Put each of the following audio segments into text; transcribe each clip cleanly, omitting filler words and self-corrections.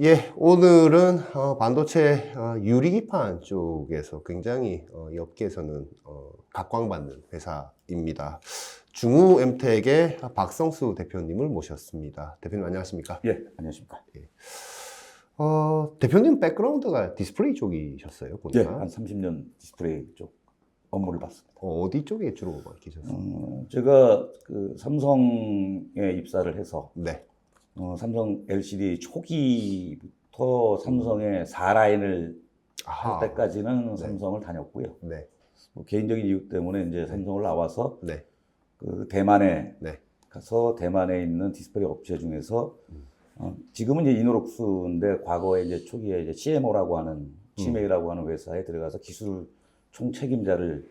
예, 오늘은 반도체 유리기판 쪽에서 굉장히 이 업계에서는 각광받는 회사입니다. 중우엠텍의 박성수 대표님을 모셨습니다. 대표님 안녕하십니까? 예, 안녕하십니까. 대표님 백그라운드가 디스플레이 쪽이셨어요, 예, 보니까. 한 30년 디스플레이 쪽 업무를 봤습니다. 어디 쪽에 주로 계셨어요? 제가 그 삼성에 입사를 해서 네. 삼성 LCD 초기부터 삼성의 4라인을 아하. 할 때까지는 네. 삼성을 다녔고요. 네. 뭐 개인적인 이유 때문에 이제 삼성을 나와서 네. 그 대만에 네. 가서 대만에 있는 디스플레이 업체 중에서 지금은 이제 이노록스인데 과거에 이제 초기에 이제 CMO라고 하는 치메이라고 하는 회사에 들어가서 기술 총책임자를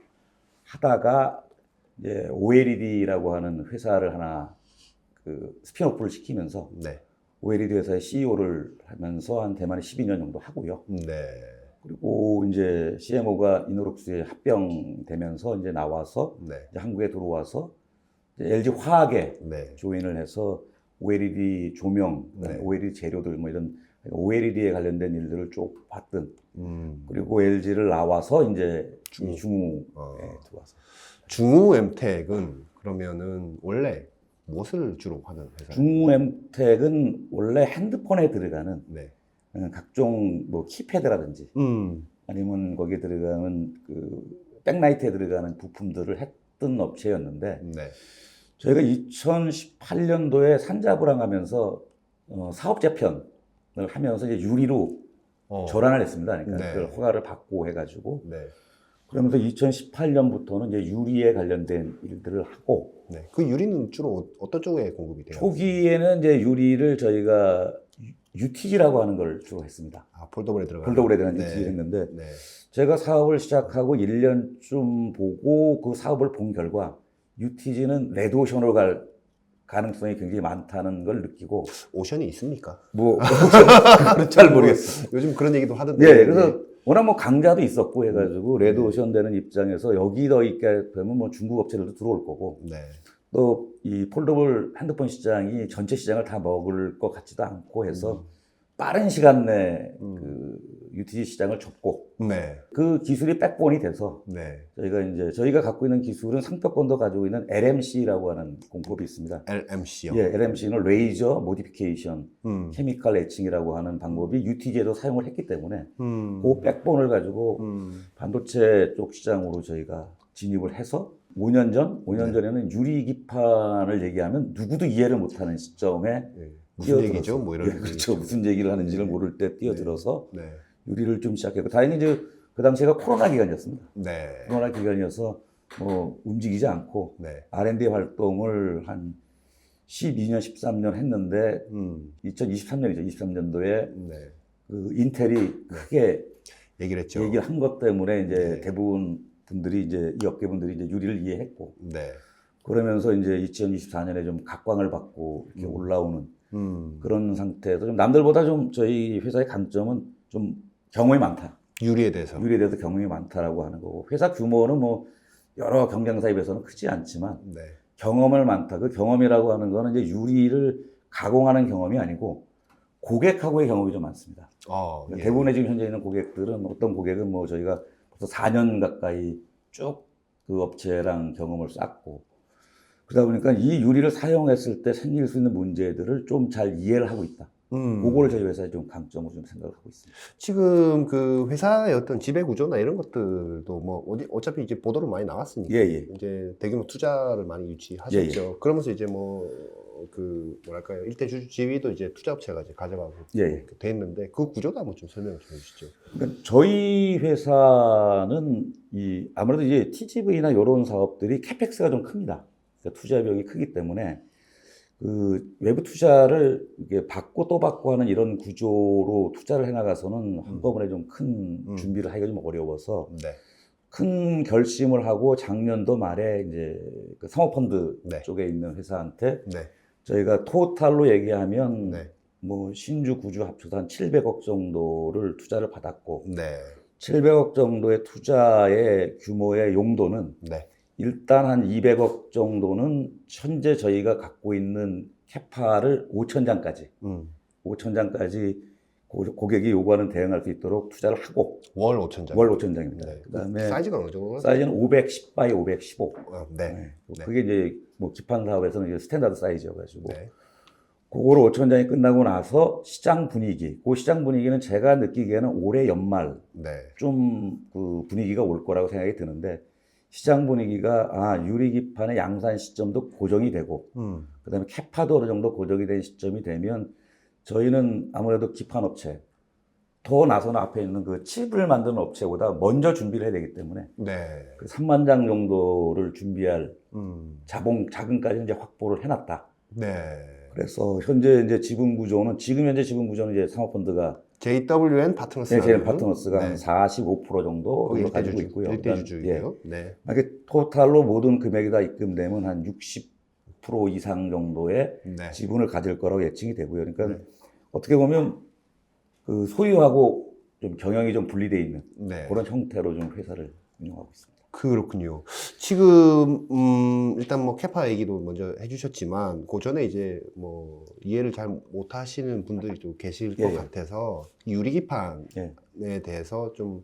하다가 이제 OLED라고 하는 회사를 하나 그 스핀오프를 시키면서 네. OLED 회사의 CEO를 하면서 한 대만에 12년 정도 하고요. 네. 그리고 이제 CMO가 이노록스에 합병되면서 이제 나와서 네. 이제 한국에 들어와서 이제 LG 화학에 네. 조인을 해서 OLED 조명, 네. OLED 재료들 뭐 이런 OLED에 관련된 일들을 쭉 봤던. 그리고 음. LG를 나와서 이제 중우에 들어와서. 중우엠텍은 그러면은 원래 무엇을 주로 하는 회사예요? 중우엠텍은 원래 핸드폰에 들어가는 네. 각종 뭐 키패드라든지 아니면 거기에 들어가는 그 백라이트에 들어가는 부품들을 했던 업체였는데 네. 저희가 2018년도에 산자부랑하면서 사업 재편을 하면서 이제 유리로 전환을 했습니다. 그러니까 네. 그걸 허가를 받고 해가지고 네. 그러면서 2018년부터는 이제 유리에 관련된 일들을 하고 네. 그 유리는 주로 어떤 쪽에 공급이 돼요? 초기에는 이제 유리를 저희가 UTG라고 하는 걸 주로 했습니다. 아, 폴더블에 들어가는. 폴더블에 대한 네. UTG를 했는데 네. 제가 사업을 시작하고 1년쯤 보고 그 사업을 본 결과 UTG는 레드오션으로 갈 가능성이 굉장히 많다는 걸 느끼고 오션이 있습니까? 뭐 그건 잘 모르겠어요. 요즘 그런 얘기도 하던데. 예, 그래서 워낙 뭐 강자도 있었고 해가지고 레드오션 되는 입장에서 여기 더 있게 되면 뭐 중국 업체들도 들어올 거고 네. 또 이 폴더블 핸드폰 시장이 전체 시장을 다 먹을 것 같지도 않고 해서 빠른 시간 내에 그 UTG 시장을 접고 네. 그 기술이 백본이 돼서 네. 저희가 갖고 있는 기술은 상표권도 가지고 있는 LMC라고 하는 공법이 있습니다. LMC요. 예, LMC는 레이저 모디피케이션, 케미컬 애칭이라고 하는 방법이 UTG에도 사용을 했기 때문에 그 백본을 가지고 반도체 쪽 시장으로 저희가 진입을 해서 5년 전에는 유리기판을 얘기하면 누구도 이해를 못하는 시점에 네. 무슨 뛰어들어서, 얘기죠? 뭐 이런. 예, 그렇죠. 무슨 얘기를 하는지를 모를 때 뛰어들어서 네. 유리를 좀 시작했고 다행히 이제 그 당시가 코로나 기간이었습니다. 네. 코로나 기간이어서 뭐 움직이지 않고 네. R&D 활동을 한 12년, 13년 했는데 2023년이죠. 23년도에 네. 그 인텔이 크게 얘기를 했죠. 얘기를 한 것 때문에 이제 네. 대부분 분들이 이제 이 업계 분들이 이제 유리를 이해했고 네. 그러면서 이제 2024년에 좀 각광을 받고 이렇게 올라오는 그런 상태에서 좀 남들보다 좀 저희 회사의 강점은 좀 경험이 많다. 유리에 대해서. 유리에 대해서 경험이 많다라고 하는 거고 회사 규모는 뭐 여러 경쟁사에 비해서는 크지 않지만 네. 경험을 많다. 그 경험이라고 하는 거는 이제 유리를 가공하는 경험이 아니고 고객하고의 경험이 좀 많습니다. 예. 대부분의 지금 현재 있는 고객들은 어떤 고객은 뭐 저희가 벌써 4년 가까이 쭉 그 업체랑 경험을 쌓고 그러다 보니까 이 유리를 사용했을 때 생길 수 있는 문제들을 좀 잘 이해를 하고 있다. 그거를 저희 회사에 좀 강점으로 좀 생각을 하고 있습니다. 지금 그 회사의 어떤 지배 구조나 이런 것들도 뭐 어차피 이제 보도로 많이 나왔으니까 예. 이제 대규모 투자를 많이 유치하셨죠. 그러면서 이제 뭐 그 뭐랄까요 일대 주주 지위도 이제 투자업체가 이제 가져가고 이렇게 돼 있는데 그 구조도 한번 좀 설명을 좀 해주시죠. 그러니까 저희 회사는 아무래도 이제 TGV나 이런 사업들이 캐펙스가 좀 큽니다. 그러니까 투자 비용이 크기 때문에 그 외부 투자를 이게 받고 또 받고 하는 이런 구조로 투자를 해나가서는 한꺼번에 좀 큰 준비를 하기가 좀 어려워서 네. 큰 결심을 하고 작년도 말에 이제 그 사모펀드 네. 쪽에 있는 회사한테 네. 저희가 토탈로 얘기하면 네. 뭐 신주 구주 합쳐서 한 700억 정도를 투자를 받았고 네. 700억 정도의 투자의 규모의 용도는 네. 일단 한 200억 정도는 현재 저희가 갖고 있는 캐파를 5,000장까지 고객이 요구하는 대응할 수 있도록 투자를 하고 월 5,000장. 월 5,000장입니다. 네. 그다음에 사이즈가 어느 정도? 사이즈는 510 바이 515. 네. 네. 네. 그게 이제 뭐 기판 사업에서는 이제 스탠다드 사이즈여가지고 네. 그거를 5,000장이 끝나고 나서 시장 분위기, 그 시장 분위기는 제가 느끼기에는 올해 연말 네. 좀 그 분위기가 올 거라고 생각이 드는데 시장 분위기가 유리기판의 양산 시점도 고정이 되고 그다음에 캐파도 어느 정도 고정이 된 시점이 되면 저희는 아무래도 기판 업체 더 나서는 앞에 있는 그 칩을 만드는 업체보다 먼저 준비를 해야 되기 때문에 네. 그 3만 장 정도를 준비할 자금까지 이제 확보를 해놨다. 네. 그래서 현재 이제 지금 현재 지분 구조는 이제 사모펀드가 JWN 파트너스. 네, JWN 파트너스가 네. 한 45% 정도 거기 가지고 일대주주, 있고요. 일대주주예요. 네. 이게 토탈로 모든 금액이 다 입금되면 한 60% 이상 정도의 네. 지분을 가질 거라고 예측이 되고요. 그러니까 네. 어떻게 보면 그 소유하고 좀 경영이 좀 분리되어 있는 네. 그런 형태로 좀 회사를 운영하고 있습니다. 그렇군요. 지금 일단 뭐 캐파 얘기도 먼저 해주셨지만 그 전에 이제 뭐 이해를 잘 못하시는 분들이 좀 계실 것 예. 같아서 유리기판에 예. 대해서 좀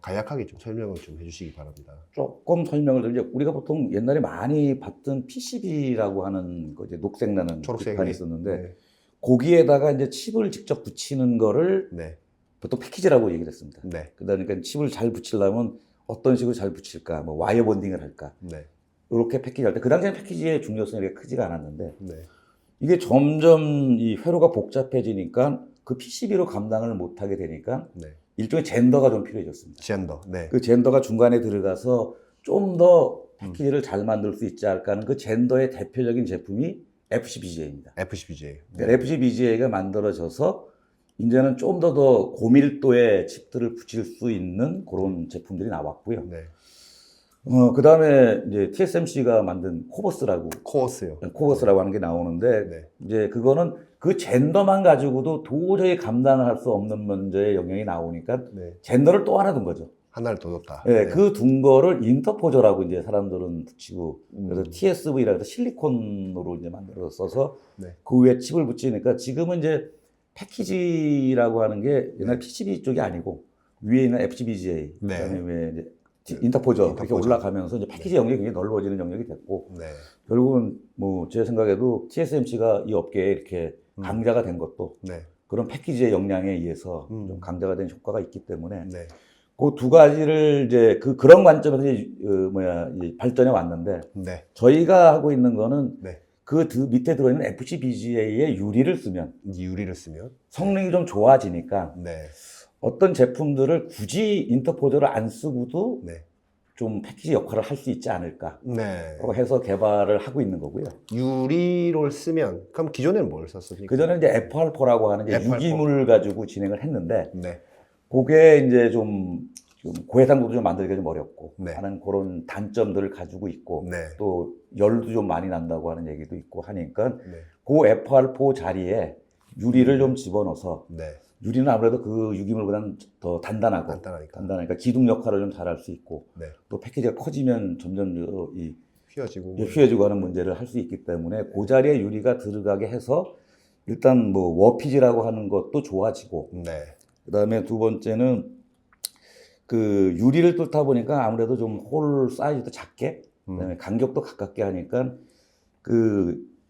간략하게 좀 설명을 좀 해주시기 바랍니다. 조금 설명을 드리면 우리가 보통 옛날에 많이 봤던 PCB라고 하는 그 이제 녹색 나는 초록색 기판이 있었는데 네. 거기에다가 이제 칩을 직접 붙이는 거를 네. 보통 패키지라고 얘기를 했습니다. 네. 그러니까 칩을 잘 붙이려면 어떤 식으로 잘 붙일까, 뭐 와이어 본딩을 할까, 네. 이렇게 패키지 할 때 그 당시에는 패키지의 중요성이 이렇게 크지가 않았는데 네. 이게 점점 이 회로가 복잡해지니까 그 PCB로 감당을 못하게 되니까 네. 일종의 젠더가 좀 필요해졌습니다. 젠더. 네. 그 젠더가 중간에 들어가서 좀 더 패키지를 잘 만들 수 있지 않을까 하는 그 젠더의 대표적인 제품이 FCBGA입니다. FCBJ. 네. FCBGA가 만들어져서 이제는 좀 더 고밀도의 칩들을 붙일 수 있는 그런 제품들이 나왔고요. 네. 그 다음에 이제 TSMC가 만든 코어스요. 코버스라고 하는 게 나오는데, 네. 이제 그거는 그 젠더만 가지고도 도저히 감당을 할 수 없는 문제의 영역이 나오니까 네. 젠더를 또 하나 둔 거죠. 하나를 더 줬다. 네, 그 둔 거를 인터포저라고 이제 사람들은 붙이고, 그래서 TSV라고 해서 실리콘으로 이제 만들어서 써서 네. 그 위에 칩을 붙이니까 지금은 이제 패키지라고 하는 게 옛날 PCB 쪽이 아니고 위에 있는 FCBGA, 네. 그다음에 왜 이제 인터포저 이렇게 인터포저. 올라가면서 이제 패키지 영역이 굉장히 넓어지는 영역이 됐고 네. 결국은 뭐 제 생각에도 TSMC가 이 업계에 이렇게 강자가 된 것도 네. 그런 패키지의 역량에 의해서 좀 강자가 된 효과가 있기 때문에 네. 그 두 가지를 이제 그런 관점에서 이제 이제 발전해 왔는데 네. 저희가 하고 있는 거는 네. 그 밑에 들어있는 FCBGA의 유리를 쓰면 유리를 쓰면 성능이 좀 좋아지니까 네. 어떤 제품들을 굳이 인터포저를 안 쓰고도 네. 좀 패키지 역할을 할 수 있지 않을까 네. 해서 개발을 하고 있는 거고요. 유리를 쓰면 그럼 기존에는 뭘 썼습니까? 그전에 이제 FR4라고 하는 이제 FR4. 유기물 가지고 진행을 했는데 네. 그게 이제 좀 고해상도도 좀 만들기가 좀 어렵고 네. 하는 그런 단점들을 가지고 있고 네. 또 열도 좀 많이 난다고 하는 얘기도 있고 하니까 네. 그 FR4 자리에 유리를 좀 집어넣어서 네. 유리는 아무래도 그 유기물보다는 더 단단하니까 기둥 역할을 좀 잘할 수 있고 네. 또 패키지가 커지면 점점 이 휘어지고 하는 문제를 할 수 있기 때문에 그 자리에 유리가 들어가게 해서 일단 뭐 워피지라고 하는 것도 좋아지고 네. 그다음에 두 번째는 그 유리를 뚫다 보니까 아무래도 좀 홀 사이즈도 작게 그다음에 간격도 가깝게 하니까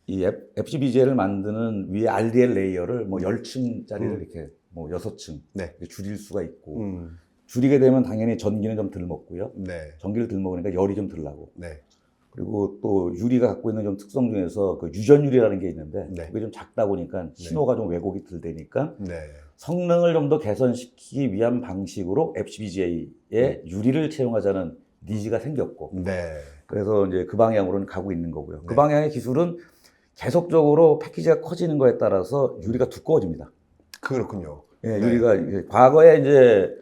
이 FCBGA를 만드는 위에 RDL 레이어를 뭐 10층짜리를 이렇게 뭐 6층 네. 줄일 수가 있고 줄이게 되면 당연히 전기는 좀 덜 먹고요. 네. 전기를 덜 먹으니까 열이 좀 덜 나고. 네. 그리고 또 유리가 갖고 있는 좀 특성 중에서 그 유전유리라는 게 있는데 네. 그게 좀 작다 보니까 신호가 좀 왜곡이 덜 되니까 네. 성능을 좀 더 개선시키기 위한 방식으로 FCBGA에 유리를 채용하자는 니즈가 생겼고 네. 그래서 이제 그 방향으로는 가고 있는 거고요. 네. 그 방향의 기술은 계속적으로 패키지가 커지는 거에 따라서 유리가 두꺼워집니다. 그렇군요. 예, 네. 유리가 과거에 이제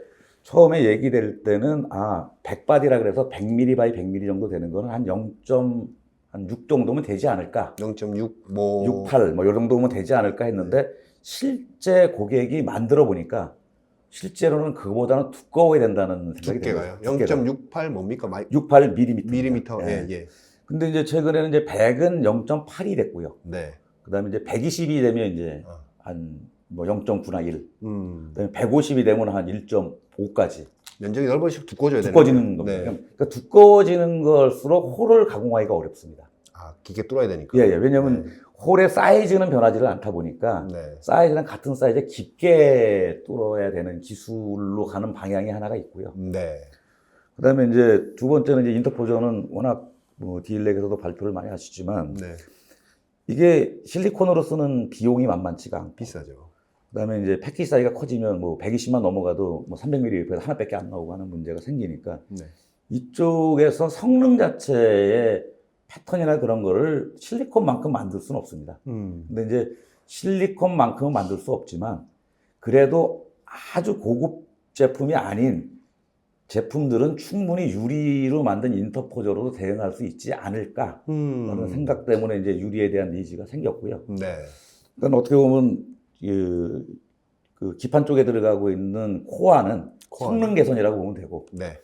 처음에 얘기될 때는 100바디라 그래서 100mm 바이 100mm 정도 되는 거는 한 0.6 정도면 되지 않을까? 0.6 뭐 68 뭐 이 정도면 되지 않을까 했는데 실제 고객이 만들어 보니까 실제로는 그거보다는 두꺼워야 된다는 생각이 두께가요. 들어요. 0.68 뭡니까? 68mm. 밀리미터. 예, 예. 근데 이제 최근에는 이제 100은 0.8이 됐고요. 네. 그다음에 이제 120이 되면 이제 어. 한 뭐 0.9나 1. 음. 그다음에 150이 되면 한 1.5까지. 면적이 넓어질수록 두꺼워져야 되는 두꺼워지는 겁니다. 네. 그러니까 두꺼워지는 걸수록 홀을 가공하기가 어렵습니다. 아, 기계 뚫어야 되니까. 예, 예. 왜냐면 홀의 사이즈는 변하지를 않다 보니까 네. 사이즈는 같은 사이즈에 깊게 뚫어야 되는 기술로 가는 방향이 하나가 있고요. 네. 그다음에 이제 두 번째는 이제 인터포저는 워낙 뭐 디일렉에서도 발표를 많이 하시지만 네. 이게 실리콘으로 쓰는 비용이 만만치가 않고 비싸죠. 그다음에 이제 패키지 사이즈가 커지면 뭐 120만 넘어가도 뭐 300mm 웨이퍼에서 하나밖에 안 나오고 하는 문제가 생기니까 네. 이쪽에서 성능 자체의 패턴이나 그런 거를 실리콘만큼 만들 수는 없습니다. 근데 이제 실리콘만큼은 만들 수 없지만 그래도 아주 고급 제품이 아닌 제품들은 충분히 유리로 만든 인터포저로도 대응할 수 있지 않을까라는 생각 때문에 이제 유리에 대한 니즈가 생겼고요. 네. 그러니까 어떻게 보면 그 기판 쪽에 들어가고 있는 코어는 성능 개선이라고 보면 되고 네.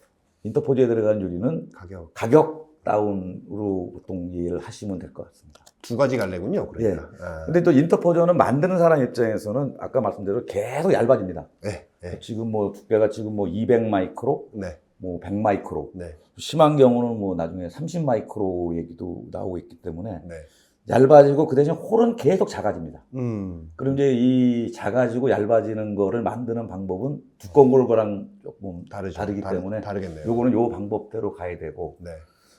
인터포저에 들어가는 유리는 가격. 가격 다운으로 보통 이해를 하시면 될 것 같습니다. 두 가지 갈래군요. 그러니까. 예. 아. 근데 또 인터포저는 만드는 사람 입장에서는 아까 말씀대로 계속 얇아집니다. 네. 네. 지금 뭐 두께가 지금 뭐 200 마이크로, 네. 뭐 100 마이크로, 네. 심한 경우는 뭐 나중에 30 마이크로 얘기도 나오고 있기 때문에 네. 얇아지고 그 대신 홀은 계속 작아집니다. 음. 그럼 이제 이 작아지고 얇아지는 거를 만드는 방법은 두꺼운 거랑 조금 다르기 때문에 다르겠네요. 요거는 요 방법대로 가야 되고 네.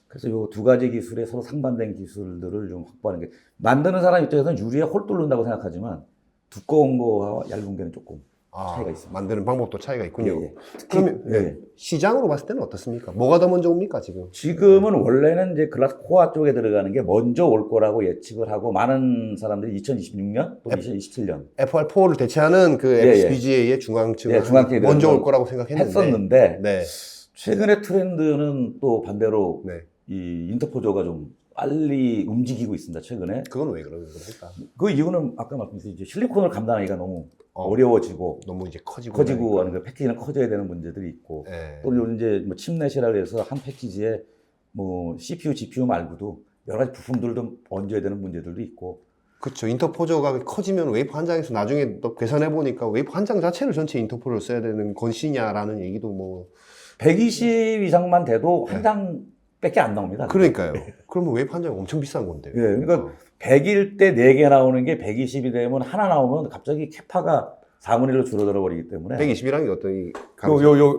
그래서 요 두 가지 기술에 서로 상반된 기술들을 좀 확보하는 게 만드는 사람 입장에서는 유리에 홀 뚫는다고 생각하지만 두꺼운 거와 얇은 게는 조금 차이가 있습니다. 만드는 방법도 차이가 있군요. 예, 예. 그러면 예. 시장으로 봤을 때는 어떻습니까? 뭐가 더 먼저 옵니까 지금? 지금은 원래는 이제 글라스 코어 쪽에 들어가는 게 먼저 올 거라고 예측을 하고 많은 사람들이 2026년 또 2027년 FR4를 대체하는 그 예, XPGA의 중앙측을 예, 중앙측에 먼저 올 거라고 생각했는데 했었는데 네. 최근의 트렌드는 또 반대로 네. 이 인터포저가 좀 빨리 움직이고 있습니다. 최근에 그건 왜 그런 겁니까? 그 이유는 아까 말씀드린 이제 실리콘을 감당하기가 너무 어려워지고 너무 이제 커지고 커지고 하는 그 패키지는 커져야 되는 문제들이 있고 네. 또 이제 뭐 칩넷이라 해서 한 패키지에 뭐 CPU, GPU 말고도 여러 가지 부품들도 얹어야 되는 문제들도 있고 그렇죠. 인터포저가 커지면 웨이프 한 장에서 나중에 또 계산해 보니까 웨이프 한 장 자체를 전체 인터포저를 써야 되는 것이냐라는 얘기도 뭐 120 이상만 돼도 한 장밖에 안 나옵니다. 그러니까요. 그러면 웨이프 한 장 엄청 비싼 건데. 예, 그러니까 100일 때 4개 나오는 게 120이 되면 하나 나오면 갑자기 캐파가 4분의 1로 줄어들어 버리기 때문에 120이라는 게 어떤 이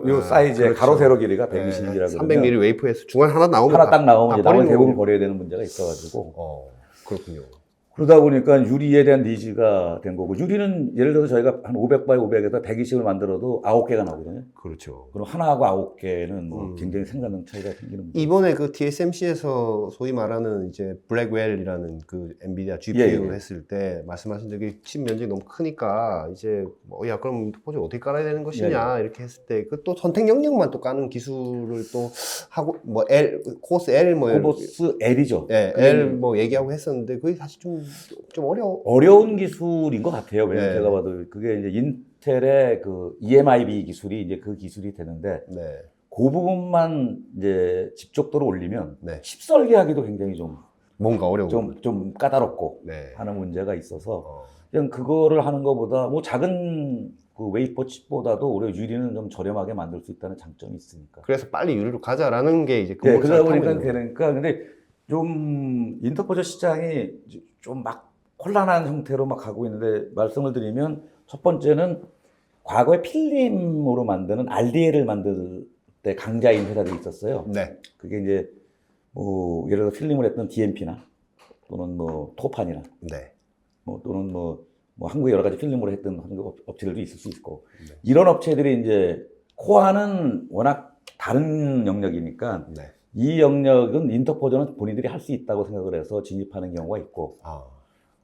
요 사이즈의 그렇죠. 가로 세로 길이가 120이라고 300mm 웨이프에서 중간에 하나 나오면 하나 딱 나오면 이제 나머지 버리는 대부분 거군요. 버려야 되는 문제가 있어가지고 그렇군요. 그러다 보니까 유리에 대한 니즈가 된 거고 유리는 예를 들어서 저희가 한 500 바이 500에서 120을 만들어도 9개가 나오거든요. 그렇죠. 그럼 하나하고 9개는 뭐 굉장히 생산능 차이가 생기는 문제. 이번에 그 TSMC에서 소위 말하는 이제 블랙웰이라는 그 엔비디아 GPU 예, 예. 했을 때 말씀하신 대로 칩 면적이 너무 크니까 이제 야 그럼 인터포저 어떻게 깔아야 되는 것이냐 이렇게 했을 때 그 또 선택 영역만 또 까는 기술을 또 하고 뭐 L 코스 L 뭐 코보스 L이죠. 예, L 뭐 얘기하고 했었는데 그게 사실 좀 어려워. 어려운 기술인 것 같아요. 왜냐면 네. 제가 봐도 그게 이제 인텔의 그 EMIB 기술이 이제 그 기술이 되는데 네. 그 부분만 이제 집적도로 올리면 네. 칩 설계하기도 굉장히 뭔가 어려워. 좀 까다롭고 네. 하는 문제가 있어서 그냥 그거를 하는 것보다 뭐 작은 그 웨이퍼 칩보다도 오히려 유리는 좀 저렴하게 만들 수 있다는 장점이 있으니까. 그래서 빨리 유리로 가자라는 게 이제 네, 그러다 타고 보니까 있는 거예요. 되니까 근데 좀 인터포저 시장이 좀 막 혼란한 형태로 막 가고 있는데 말씀을 드리면 첫 번째는 과거에 필름으로 만드는 RDL을 만들 때 강자인 회사들이 있었어요. 네. 그게 이제 뭐 예를 들어 필름을 했던 DMP나 또는 뭐 토판이나 네. 뭐 또는 뭐 한국에 여러 가지 필름으로 했던 한국 업체들도 있을 수 있고 이런 업체들이 이제 코어는 워낙 다른 영역이니까 네. 이 영역은 인터포저는 본인들이 할 수 있다고 생각을 해서 진입하는 경우가 있고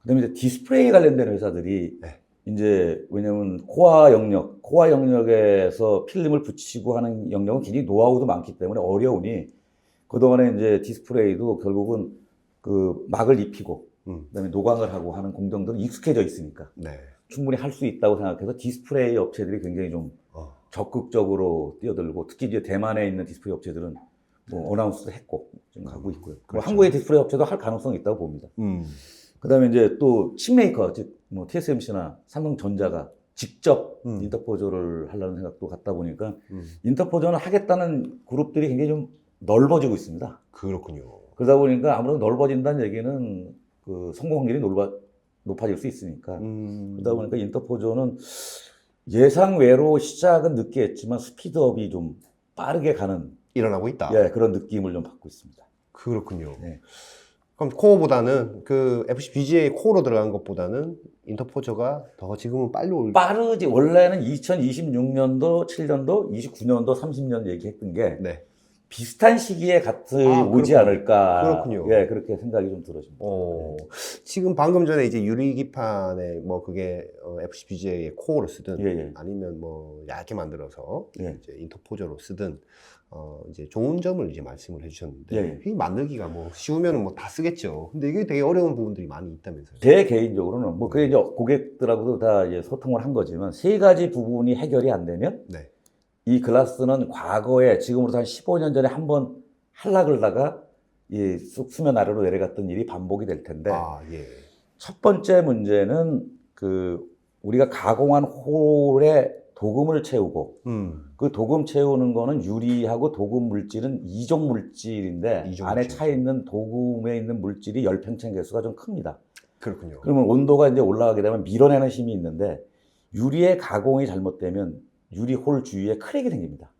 그다음에 이제 디스플레이 관련된 회사들이 네. 이제 왜냐면 코어 영역에서 필름을 붙이고 하는 영역은 굉장히 노하우도 많기 때문에 어려우니 그동안에 이제 디스플레이도 결국은 그 막을 입히고 그다음에 노광을 하고 하는 공정들은 익숙해져 있으니까 네. 충분히 할 수 있다고 생각해서 디스플레이 업체들이 굉장히 좀 적극적으로 뛰어들고 특히 이제 대만에 있는 디스플레이 업체들은 뭐 어나운스도 했고 지금 가고 있고요. 뭐 그렇죠. 한국의 디스플레이 업체도 할 가능성이 있다고 봅니다. 그다음에 이제 또 칩메이커, 즉 뭐 TSMC나 삼성전자가 직접 인터포저를 하려는 생각도 갖다 보니까 인터포저는 하겠다는 그룹들이 굉장히 좀 넓어지고 있습니다. 그렇군요. 그러다 보니까 아무래도 넓어진다는 얘기는 그 성공 확률이 높아질 수 있으니까. 그러다 보니까 인터포저는 예상 외로 시작은 늦게 했지만 스피드업이 좀 빠르게 가는 일어나고 있다. 예, 그런 느낌을 좀 받고 있습니다. 그렇군요. 네. 그럼 코어보다는 그 FC BGA 코어로 들어간 것보다는 인터포저가 더 지금은 빨리 올. 빠르지. 원래는 2026년도, 7년도, 29년도, 30년 얘기했던 게 네. 비슷한 시기에 같이 오지 그렇군요. 않을까. 그렇군요. 예, 그렇게 생각이 좀 들어집니다. 지금 방금 전에 이제 유리기판에 뭐 그게 FC BGA의 코어로 쓰든 예, 예. 아니면 뭐 얇게 만들어서 예. 이제 인터포저로 쓰든 이제 좋은 점을 이제 말씀을 해주셨는데 예. 이 만들기가 뭐 쉬우면은 뭐 다 쓰겠죠. 근데 이게 되게 어려운 부분들이 많이 있다면서요. 제 개인적으로는 뭐 그게 이제 고객들하고도 다 이제 소통을 한 거지만 세 가지 부분이 해결이 안 되면 네. 이 글라스는 과거에 지금으로부터 한 15년 전에 한번 하려 그러다가 이 수면 아래로 내려갔던 일이 반복이 될 텐데 예. 첫 번째 문제는 그 우리가 가공한 홀에 도금을 채우고 그 도금 채우는 거는 유리하고 도금 물질은 이종 물질인데 이종 안에 물질. 차 있는 도금에 있는 물질이 열 팽창 개수가 좀 큽니다. 그렇군요. 그러면 온도가 이제 올라가게 되면 밀어내는 힘이 있는데 유리의 가공이 잘못되면 유리 홀 주위에 크랙이 생깁니다.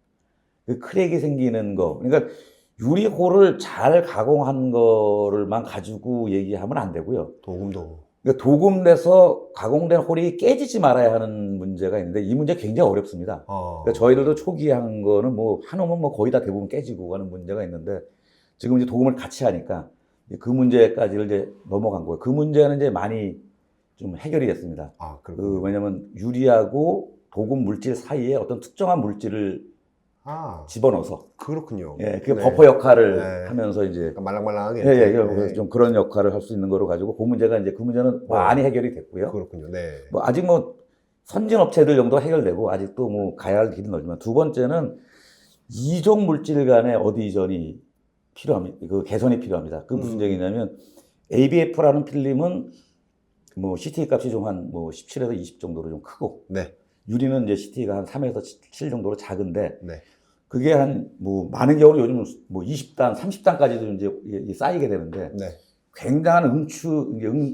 그 크랙이 생기는 거, 그러니까 유리 홀을 잘 가공한 거를만 가지고 얘기하면 안 되고요. 도금도. 그러니까 도금돼서 가공된 홀이 깨지지 말아야 하는 문제가 있는데 이 문제 굉장히 어렵습니다. 그러니까 저희들도 초기에 한 거는 뭐 한오면 뭐 거의 다 대부분 깨지고 가는 문제가 있는데 지금 이제 도금을 같이 하니까 그 문제까지를 이제 넘어간 거예요. 그 문제는 이제 많이 좀 해결이 됐습니다. 그렇군요. 왜냐면 유리하고 도금 물질 사이에 어떤 특정한 물질을 집어넣어서 그렇군요. 예, 그 네. 버퍼 역할을 네. 하면서 이제 약간 말랑말랑하게. 예, 예, 네. 좀 그런 역할을 할 수 있는 거로 가지고 그 문제가 이제 그 문제는 많이 해결이 됐고요. 그렇군요. 네. 뭐 아직 뭐 선진 업체들 정도 해결되고 아직도 뭐 가야 할 길은 멀지만 두 번째는 이종 물질 간의 어디전이 필요합니다. 그 개선이 필요합니다. 그 무슨 얘기냐면 ABF라는 필름은 뭐 CT 값이 좀 한 뭐 17에서 20 정도로 좀 크고 네. 유리는 이제 CT가 한 3에서 7 정도로 작은데 네. 그게 한 뭐 많은 경우는 요즘은 뭐 20단, 30단까지도 이제 쌓이게 되는데 네. 굉장한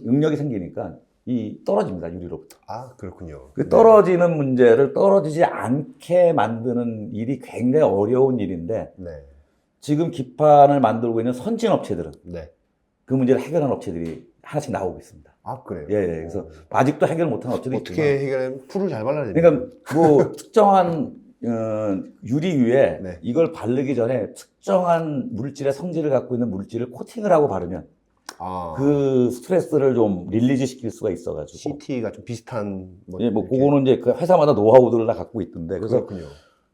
응력이 생기니까 이 떨어집니다. 유리로부터. 그렇군요. 그 떨어지는 문제를 떨어지지 않게 만드는 일이 굉장히 어려운 일인데 네. 지금 기판을 만들고 있는 선진 업체들은 네. 그 문제를 해결한 업체들이 하나씩 나오고 있습니다. 그래요? 예, 예. 그래서 아직도 해결 못한 업체도 어떻게 있지만 해결하면 풀을 잘 발라야 되니까. 그러니까 뭐 특정한 유리 위에 네. 이걸 바르기 전에 특정한 물질의 성질을 갖고 있는 물질을 코팅을 하고 바르면 그 스트레스를 좀 릴리즈 시킬 수가 있어가지고 CT가 좀 비슷한 예, 뭐 그거는 이제 그 회사마다 노하우들을 다 갖고 있던데 그래서 그렇군요.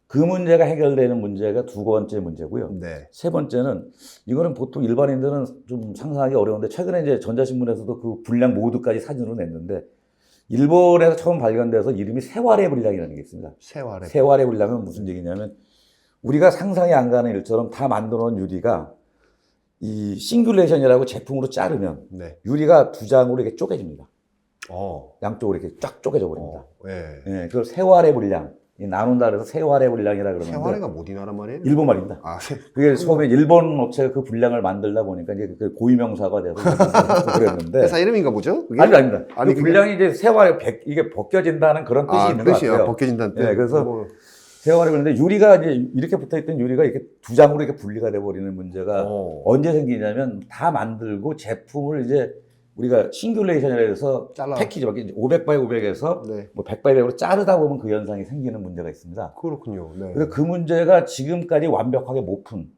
그 문제가 해결되는 문제가 두 번째 문제고요. 네. 세 번째는 이거는 보통 일반인들은 좀 상상하기 어려운데 최근에 이제 전자신문에서도 그 분량 모두까지 사진으로 냈는데 일본에서 처음 발견돼서 이름이 세활의 분량이라는 게 있습니다. 세활의 분량은 무슨 얘기냐면 우리가 상상이 안 가는 일처럼 다 만들어 놓은 유리가 이 싱귤레이션이라고 제품으로 자르면 네. 유리가 두 장으로 이렇게 쪼개집니다. 양쪽으로 이렇게 쫙 쪼개져 버립니다. 예, 그걸 세활의 분량. 나눈다 그래서 세활의 분량이라 그러는데 세활의가 어디 나라 말이에요? 일본 말입니다. 그게 처음에 일본 업체가 그 분량을 만들다 보니까 이제 그 고유명사가 돼서 그랬는데 회사 이름인가 보죠? 그게? 아닙니다. 아니, 그 분량이 이제 이게 벗겨진다는 그런 뜻이 있는 것 같아요. 벗겨진다는 뜻. 네, 그래서 세활이 그런데 유리가 이제 이렇게 붙어있던 유리가 이렇게 두 장으로 이렇게 분리가 돼버리는 문제가 언제 생기냐면 다 만들고 제품을 이제 우리가 싱귤레이션이라 해서 패키지 막 500 바이 500에서 네. 뭐 100 바이 100으로 자르다 보면 그 현상이 생기는 문제가 있습니다. 그렇군요. 네. 그래서 그 문제가 지금까지 완벽하게 못 푼.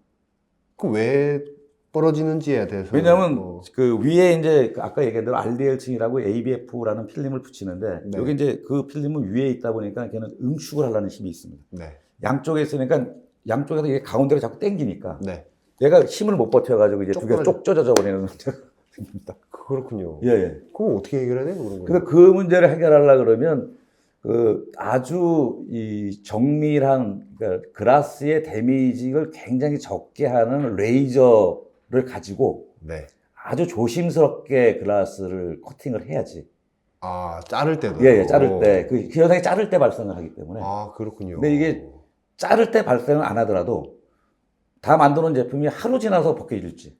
그럼 왜 떨어지는지에 대해서. 왜냐하면 그 위에 이제 아까 얘기한 대로 RDL층이라고 ABF라는 필름을 붙이는데 네. 여기 이제 그 필름은 위에 있다 보니까 걔는 응축을 하려는 힘이 있습니다. 네. 양쪽에 있으니까 양쪽에서 이게 가운데로 자꾸 당기니까 네. 얘가 힘을 못 버텨가지고 이제 두 개가 쪽 쪄져 버리는 문제가 생깁니다. 그렇군요. 예, 예. 그럼 어떻게 해결해야 돼요? 그런 거. 그래서 그 문제를 해결하려고 그러면 그 아주 이 정밀한 그러니까 글라스의 데미지를 굉장히 적게 하는 레이저를 가지고 네. 아주 조심스럽게 글라스를 코팅을 해야지. 아, 자를 때도. 예, 자를 때. 그 현상이 자를 때 발생을 하기 때문에. 아, 그렇군요. 근데 이게 자를 때 발생을 안 하더라도 다 만드는 제품이 하루 지나서 벗겨질지,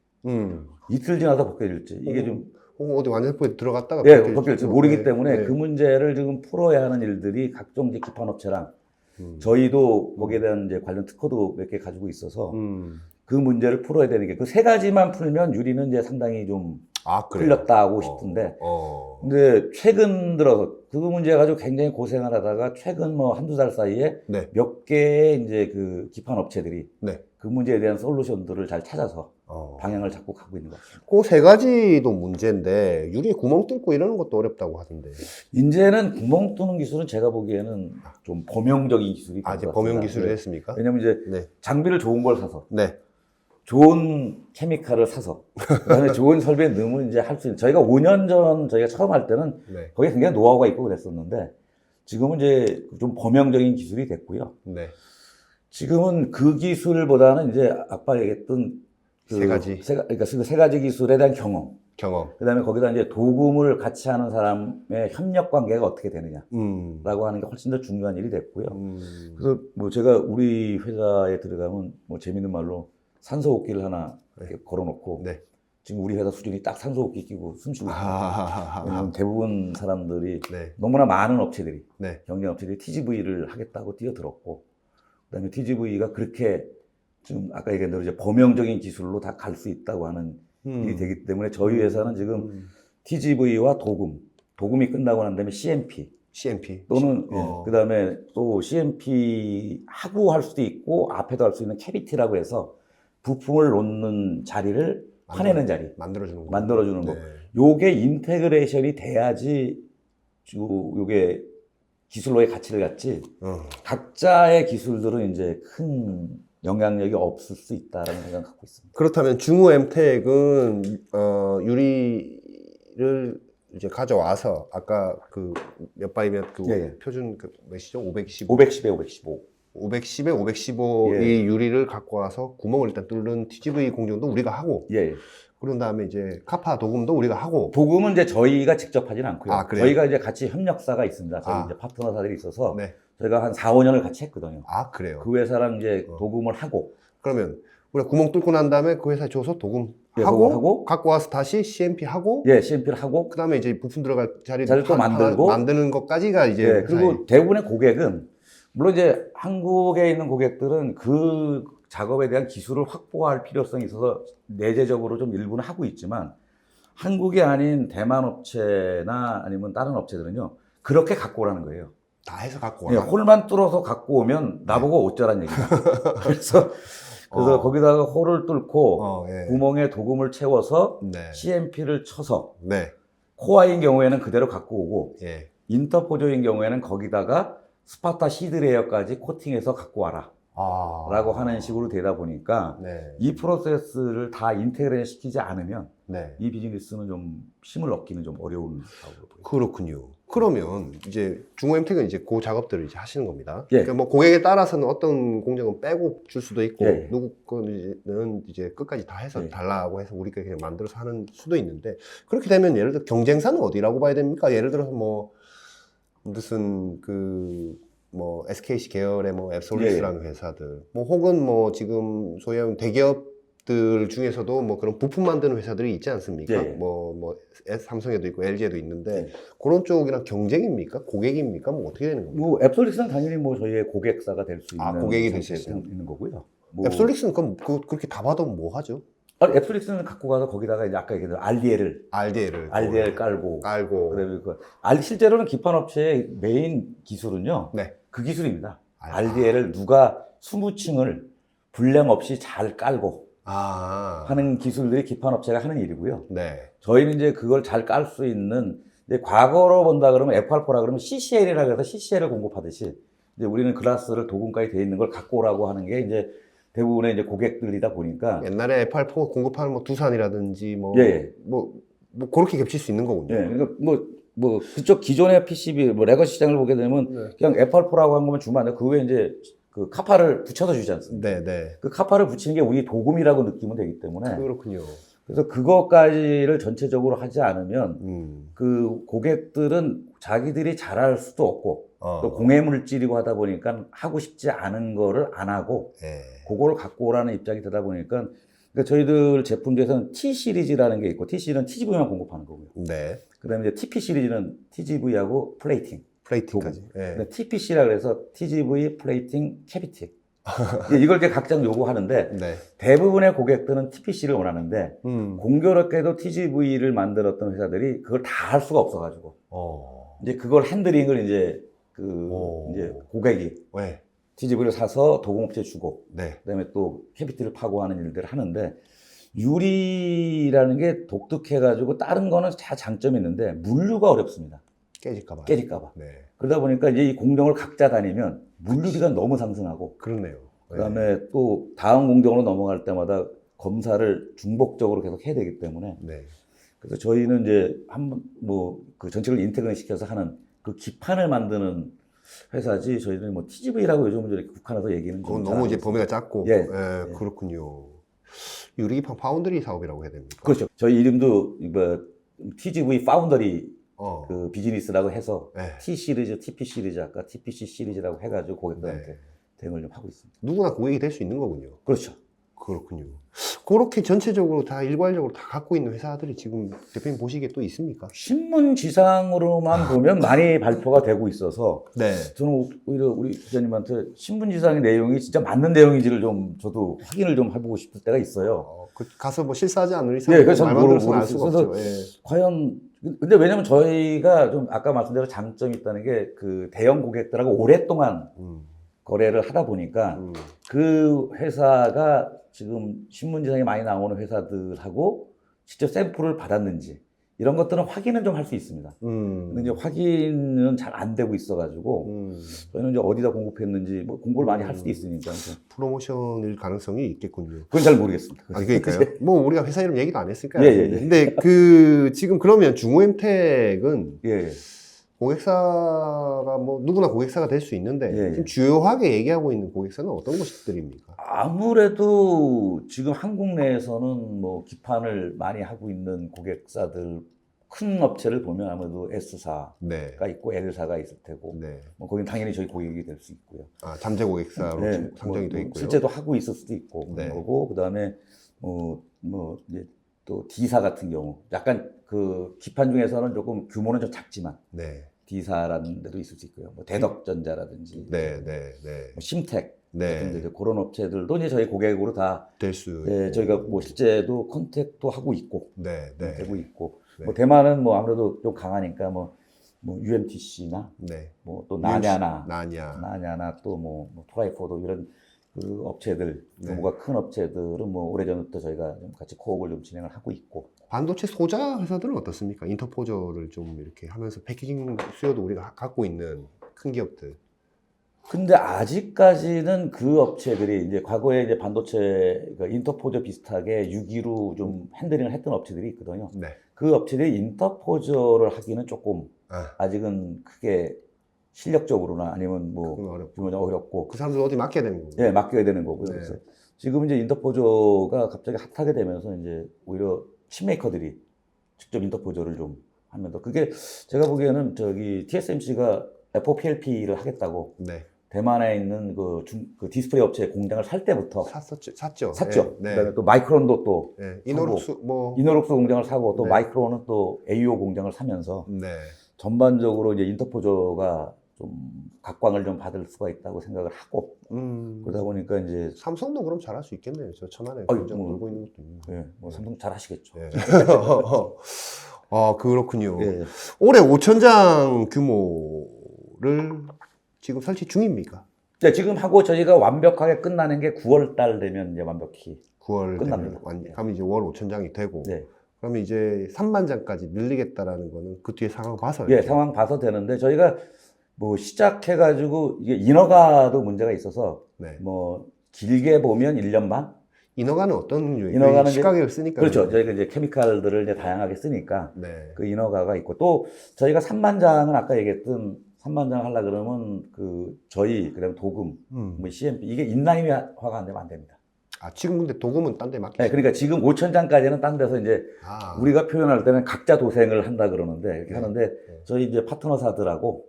이틀 지나서 벗겨질지, 이게 좀, 혹은 어디 완제품에 들어갔다가 예, 벗겨질지 모르기 네, 때문에 네. 그 문제를 지금 풀어야 하는 일들이 각종 이제 기판업체랑 저희도 거기에 대한 이제 관련 특허도 몇 개 가지고 있어서 그 문제를 풀어야 되는 게 그 세 가지만 풀면 유리는 이제 상당히 좀 아, 그래요? 풀렸다고 싶은데 근데 최근 들어서 그 문제 가지고 굉장히 고생을 하다가 최근 뭐 한두 달 사이에 네. 몇 개의 이제 그 기판 업체들이 네. 그 문제에 대한 솔루션들을 잘 찾아서 방향을 잡고 가고 있는 것 같습니다. 그 세 가지도 문제인데 유리에 구멍 뚫고 이러는 것도 어렵다고 하던데. 이제는 구멍 뚫는 기술은 제가 보기에는 좀 범용적인 기술이 아, 된 이제 것 범용 같습니다. 기술을 네. 했습니까? 왜냐면 이제 네. 장비를 좋은 걸 사서 네. 좋은 케미칼을 사서 그다음에 좋은 설비에 넣으면 이제 할 수 있는. 저희가 5년 전 저희가 처음 할 때는 네. 거기에 굉장히 노하우가 있고 그랬었는데 지금은 이제 좀 범용적인 기술이 됐고요. 네. 지금은 그 기술보다는 이제 아까 얘기했던 그 세 가지. 그러니까 그 세 가지 기술에 대한 경험. 경험. 그다음에 거기다 이제 도금을 같이 하는 사람의 협력 관계가 어떻게 되느냐라고 하는 게 훨씬 더 중요한 일이 됐고요. 그래서 뭐 제가 우리 회사에 들어가면 뭐 재밌는 말로 산소호흡기를 하나 이렇게 걸어놓고 네. 지금 우리 회사 수준이 딱 산소호흡기 끼고 숨쉬고 있어요. 아, 왜냐면 대부분 사람들이 네. 너무나 많은 업체들이 네. 경쟁업체들이 TGV를 하겠다고 뛰어들었고 그다음에 TGV가 그렇게 지금 아까 얘기한 대로 이제 범용적인 기술로 다 갈 수 있다고 하는 일이 되기 때문에 저희 회사는 지금 TGV와 도금이 끝나고 난 다음에 CMP 또는 그다음에 또 CMP 하고 할 수도 있고 앞에도 할 수 있는 캐비티라고 해서 부품을 놓는 자리를 파내는 자리 만들어주는 거. 네. 요게 인테그레이션이 돼야지 요게 기술로의 가치를 갖지. 각자의 기술들은 이제 큰 영향력이 없을 수 있다라는 생각을 갖고 있습니다. 그렇다면 중우 엠텍은 유리를 이제 가져와서 아까 그 몇 바이몇 그 예. 표준 그 몇이죠? 515. 510에 515. 510에 515이 예. 유리를 갖고 와서 구멍을 일단 뚫는 TGV 공정도 우리가 하고 예. 그런 다음에 이제 카파 도금도 우리가 하고 도금은 이제 저희가 직접 하지는 않고요. 아, 그래요? 저희가 이제 같이 협력사가 있습니다. 저희 이제 파트너사들이 있어서 네. 저희가 한 4, 5년을 같이 했거든요. 아, 그래요? 그 회사랑 이제 도금을 하고 그러면 우리가 구멍 뚫고 난 다음에 그 회사에 줘서 도금 예, 하고 도금하고 갖고 와서 다시 CMP 하고 예, CMP를 하고 그 다음에 이제 부품 들어갈 자리를 또 만들고 만드는 것까지가 이제 예, 그리고 대부분의 고객은 물론 이제 한국에 있는 고객들은 그 작업에 대한 기술을 확보할 필요성이 있어서 내재적으로 좀 일부는 하고 있지만 한국이 아닌 대만 업체나 아니면 다른 업체들은요 그렇게 갖고 오라는 거예요. 다 해서 갖고 예, 와라. 홀만 뚫어서 갖고 오면 나보고 어쩌란 얘기야. 그래서 거기다가 홀을 뚫고 예. 구멍에 도금을 채워서 네. CMP를 쳐서 네. 코아인 경우에는 그대로 갖고 오고 예. 인터포조인 경우에는 거기다가 스파타 시드레이어까지 코팅해서 갖고 와라 라고 하는 식으로 되다 보니까 네. 이 프로세스를 다 인테그레이션 시키지 않으면 네. 이 비즈니스는 좀 힘을 얻기는 좀 어려운 사업으로 보입니다. 그렇군요. 그러면 이제 중호 엠텍은 이제 그 작업들을 이제 하시는 겁니다. 예. 그러니까 뭐 고객에 따라서는 어떤 공정은 빼고 줄 수도 있고 예. 누구 거는 이제 끝까지 다 해서 예. 달라고 해서 우리가 그냥 만들어서 하는 수도 있는데 그렇게 되면 예를 들어 경쟁사는 어디라고 봐야 됩니까? 예를 들어서 뭐 무슨 뭐 SKC 계열의 뭐 앱솔루스라는 회사들 뭐 혹은 뭐 지금 소위 하면 대기업들 중에서도 뭐 그런 부품 만드는 회사들이 있지 않습니까? 예. 뭐 삼성에도 있고 LG에도 있는데 예. 그런 쪽이랑 경쟁입니까? 고객입니까? 뭐 어떻게 되는 겁니까? 뭐 앱솔릭스는 당연히 뭐 저희의 고객사가 될 수 있는 고객이 될 수 상태에 있습니다. 있는 거고요. 뭐 앱솔릭스는 그럼 그렇게 다 봐도 뭐 하죠? 앱솔릭스는 갖고 가서 거기다가 이제 아까 얘기한 RDL을 RDL을 깔고 깔고 실제로는 기판 업체의 메인 기술은요. 네. 그 기술입니다. RDL을 누가 20층을 불량 없이 잘 깔고 하는 기술들이 기판 업체가 하는 일이고요. 네. 저희는 이제 그걸 잘 깔 수 있는 이제 과거로 본다 그러면 F8라 그러면 CCL이라고 해서 CCL을 공급하듯이 이제 우리는 글라스를 도금까지 돼 있는 걸 갖고 오라고 하는 게 이제 대부분의 이제 고객들이다 보니까 옛날에 F8 공급하는 뭐 두산이라든지 예. 뭐 그렇게 겹칠 수 있는 거군요. 예. 그러니까 뭐 그쪽 기존의 PCB 뭐 레거시 시장을 보게 되면 그냥 F8라고 한 거면 주면 안 돼. 그 외에 이제 그 카파를 붙여서 주지 않습니까? 네. 그 카파를 붙이는 게 우리 도금이라고 느끼면 되기 때문에 그렇군요. 그래서 그것까지를 전체적으로 하지 않으면 음. 그 고객들은 자기들이 잘할 수도 없고 어. 또 공해물질이고 하다 보니까 하고 싶지 않은 거를 안 하고 예. 그거를 갖고 오라는 입장이 되다 보니까 그러니까 저희들 제품 중에서는 T 시리즈라는 게 있고 T 시리즈는 TGV만 공급하는 거고요. 네. 그다음에 이제 TP 시리즈는 TGV하고 플레이팅. 플레이팅까지. 예. TPC라 그래서 TGV 플레이팅 캐비티. 이걸 이제 각자 요구하는데 네. 대부분의 고객들은 TPC를 원하는데 음. 공교롭게도 TGV를 만들었던 회사들이 그걸 다 할 수가 없어가지고 어. 이제 그걸 핸들링을 이제 오. 이제 고객이 왜? TGV를 사서 도공업체 주고 네. 그다음에 또 캐비티를 파고하는 일들을 하는데 유리라는 게 독특해가지고 다른 거는 다 장점이 있는데 물류가 어렵습니다. 깨질까봐. 깨질까봐. 네. 그러다 보니까 이제 이 공정을 각자 다니면 물류비가 너무 상승하고 그렇네요. 그다음에 또 다음 공정으로 넘어갈 때마다 검사를 중복적으로 계속 해야 되기 때문에 네. 그래서 저희는 이제 한번 뭐 그 전체를 인테그레이션 시켜서 하는 그 기판을 만드는 회사지 저희는 뭐 TGV라고 요즘은 이렇게 국한해서 얘기는 좀 그건 잘 너무 안 이제 해서. 범위가 작고. 예. 예, 그렇군요. 유리기판 파운드리 사업이라고 해야 됩니까? 그렇죠. 저희 이름도 뭐 TGV 파운더리 어. 그 비즈니스라고 해서 네. T 시리즈, TP 시리즈 아까 TPC 시리즈라고 해가지고 고객들한테 네. 대응을 좀 하고 있습니다. 누구나 고객이 될 수 있는 거군요. 그렇죠. 그렇군요. 그렇게 전체적으로 다 일괄적으로 다 갖고 있는 회사들이 지금 대표님 보시기에 또 있습니까? 신문 지상으로만 보면 많이 발표가 되고 있어서 네. 저는 오히려 우리 기자님한테 신문 지상의 내용이 진짜 맞는 내용인지를 좀 저도 확인을 좀 해보고 싶을 때가 있어요. 가서 뭐 실사하지 않을 이상 예, 그래서 말만 들어서는 알 수가 모르겠어요. 없죠. 예. 과연 근데 왜냐면 저희가 좀 아까 말씀대로 장점이 있다는 게 그 대형 고객들하고 오랫동안 음. 거래를 하다 보니까 음. 그 회사가 지금 신문지상에 많이 나오는 회사들하고 직접 샘플을 받았는지 이런 것들은 확인은 좀 할 수 있습니다. 근데 이제 확인은 잘 안 되고 있어가지고 저희는 이제 어디다 공급했는지 뭐 공부를 많이 할 수도 있으니까 프로모션일 가능성이 있겠군요. 그건 잘 모르겠습니다. 아니 그러니까요. 뭐 우리가 회사 이름 얘기도 안 했으니까. 예. 근데 그 지금 그러면 중후엠텍은 예. 고객사가 뭐 누구나 고객사가 될 수 있는데 예. 지금 주요하게 얘기하고 있는 고객사는 어떤 곳들입니까? 아무래도 지금 한국 내에서는 뭐 기판을 많이 하고 있는 고객사들 큰 업체를 보면 아무래도 S사가 네. 있고 L사가 있을 테고 네. 뭐 거긴 당연히 저희 고객이 될 수 있고요. 아, 잠재 고객사로 네, 지금 상정이 돼 있고요. 실제도 하고 있을 수도 있고 네. 그런 거고 그다음에 이제 또 D사 같은 경우 약간 그 기판 중에서는 조금 규모는 좀 작지만 네. D사라는 데도 있을 수 있고요. 뭐 대덕전자라든지 네. 뭐 심텍 같은 네. 이제 그런 업체들도 이제 저희 고객으로 다 될 수. 네, 저희가 뭐 실제도 컨택도 하고 있고 네. 네. 되고 있고 네. 뭐 대만은 뭐 아무래도 좀 강하니까 뭐 UMTC나 네. 뭐 또 나냐나 나냐. 또 뭐 토라이포도 이런 그 업체들 네. 규모가 큰 업체들은 뭐 오래전부터 저희가 좀 같이 코업을 좀 진행을 하고 있고 반도체 소자 회사들은 어떻습니까? 인터포저를 좀 이렇게 하면서 패키징 수요도 우리가 갖고 있는 큰 기업들. 근데 아직까지는 그 업체들이 이제 과거에 이제 반도체 그 인터포저 비슷하게 6기로 좀 핸들링을 했던 업체들이 있거든요. 네. 그 업체들이 인터포저를 하기는 조금 아직은 크게 실력적으로나 아니면 뭐 그건 어렵고. 규모가 어렵고 그 사람들 어디 맡겨야 되는 거고. 예, 맡겨야 되는 거고요. 네. 그래서 지금 이제 인터포저가 갑자기 핫하게 되면서 이제 오히려 칩메이커들이 직접 인터포저를 좀 하면서 그게 제가 보기에는 저기 TSMC가 FOPLP를 하겠다고 네. 대만에 있는 그 디스플레이 업체 공장을 살 때부터 샀죠. 샀죠. 네. 그다음에 또 마이크론도 또 네. 이노룩스 뭐. 이노룩스 공장을 사고 또 네. 마이크론은 또 AO 공장을 사면서 네. 전반적으로 이제 인터포저가 좀 각광을 좀 받을 수가 있다고 생각을 하고 그러다 보니까 이제 삼성도 그럼 잘할 수 있겠네요. 저 천안에 아유, 공장 뭐, 돌고 있는 것도 있는데. 예, 뭐 삼성 잘 하시겠죠. 예. 아, 그렇군요. 예. 올해 5,000장 규모를 지금 설치 중입니까? 네, 지금 하고 저희가 완벽하게 끝나는 게 9월 달 되면 이제 완벽히 9월 끝납니다. 그러면 이제 월 5,000장이 되고. 네. 그러면 이제 3만 장까지 늘리겠다라는 거는 그 뒤에 상황 봐서. 예, 상황 봐서 되는데 저희가 뭐 시작해가지고 이게 인허가도 문제가 있어서 네. 뭐 길게 보면 1년 반? 인허가는 어떤 유의? 인허가는 시가격을 쓰니까. 그렇죠. 저희가 이제 케미칼들을 이제 다양하게 쓰니까 네. 그 인허가가 있고 또 저희가 3만 장은 아까 얘기했던 3만 장 하려 그러면 그 저희 그다음에 도금 뭐 CMP 이게 인라인화가 안 되면 안 됩니다. 아, 지금 근데 도금은 딴 데 맡기. 네, 그러니까 지금 5,000장까지는 딴 데서 이제 아, 우리가 표현할 때는 각자 도생을 한다 그러는데 이렇게 네. 하는데 저희 이제 파트너사들하고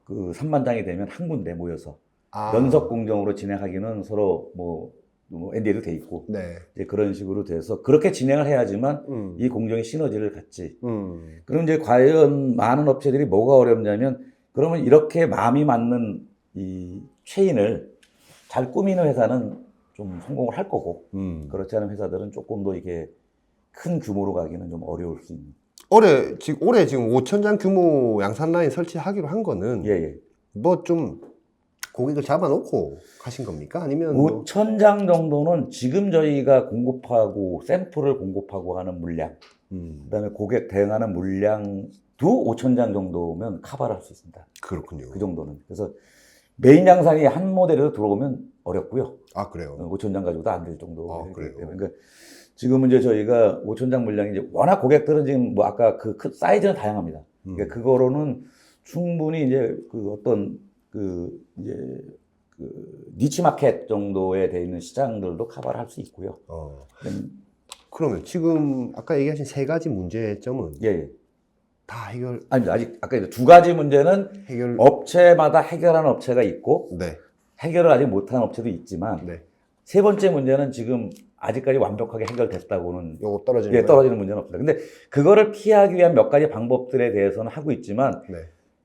그 3만 장이 되면 한 군데 모여서 아, 연석 공정으로 진행하기는 서로 뭐 NDA도 돼 있고 네. 이제 그런 식으로 돼서 그렇게 진행을 해야지만 음. 이 공정이 시너지를 갖지. 음. 그럼 이제 과연 많은 업체들이 뭐가 어렵냐면 그러면 이렇게 마음이 맞는 이 체인을 잘 꾸미는 회사는 좀 성공을 할 거고 그렇지 않은 회사들은 조금 더 이게 큰 규모로 가기는 좀 어려울 수 있는. 올해 지금 5,000장 규모 양산 라인 설치하기로 한 거는 예, 예. 뭐 좀 고객을 잡아놓고 하신 겁니까? 아니면 뭐 5,000장 정도는 지금 저희가 공급하고 샘플을 공급하고 하는 물량, 그다음에 고객 대응하는 물량도 5,000장 정도면 커버를 할 수 있습니다. 그렇군요. 그 정도는. 그래서 메인 양산이 한 모델에도 들어오면 어렵고요. 아, 그래요. 5,000장 가지고도 안 될 정도. 아, 그래요. 그러니까 지금은 이제 저희가 5,000장 물량이 이제 워낙 고객들은 지금 뭐 아까 그 사이즈는 다양합니다. 그러니까 그거로는 충분히 이제 그 어떤 그 이제 그 니치 마켓 정도에 돼 있는 시장들도 커버를 할 수 있고요. 그러면 지금 아까 얘기하신 세 가지 문제점은 예, 예. 다 해결 아니 아직 아까 이제 두 가지 문제는 업체마다 해결하는 업체가 있고 네. 해결을 아직 못한 업체도 있지만 네. 세 번째 문제는 지금 아직까지 완벽하게 해결됐다고는 요거 떨어지는 예, 거예요? 떨어지는 문제는 없습니다. 근데 그거를 피하기 위한 몇 가지 방법들에 대해서는 하고 있지만 네.